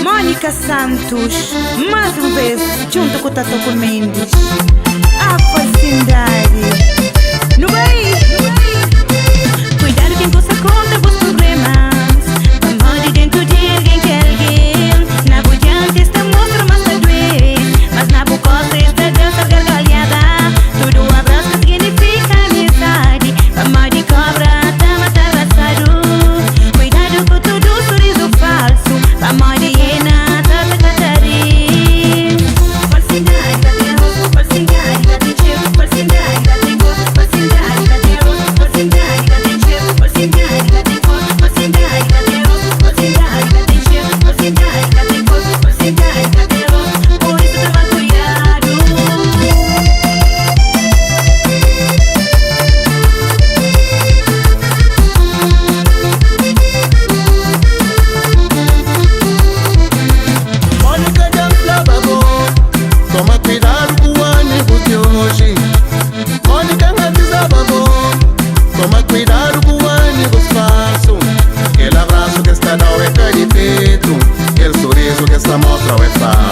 Mônica Santos, mais uma vez, junto com o Tato Mendes. A falsidade. No bem, cuidado quem possa conta os problemas. Amor dentro de alguém que alguém. Na budiante esta mostra mas tá doer. Mas na bucosa esta dança gargalhada. Tudo abraço significa amizade. Amor de cobra, tá matado. Cuidado com todo sorriso falso. Amor de hiena, tá catarim. Falsidade, tá de roubo, falsidade, tá de tiro, falsidade, tá de gosto, falsidade, tá de rosto, falsidade, tá de tiro, falsidade, tá de gosto, falsidade, tá de rosto, falsidade, tá de tiro, falsidade, tá de gosto, falsidade, tá de rosto. Por isso toma cuidado. Mônica já falava, toma cuidado com o ônibus de hoje. Mônica avisava, toma cuidado com o ônibus falso. Aquele abraço que está não é de peito, aquele sorriso que está mostra é falso.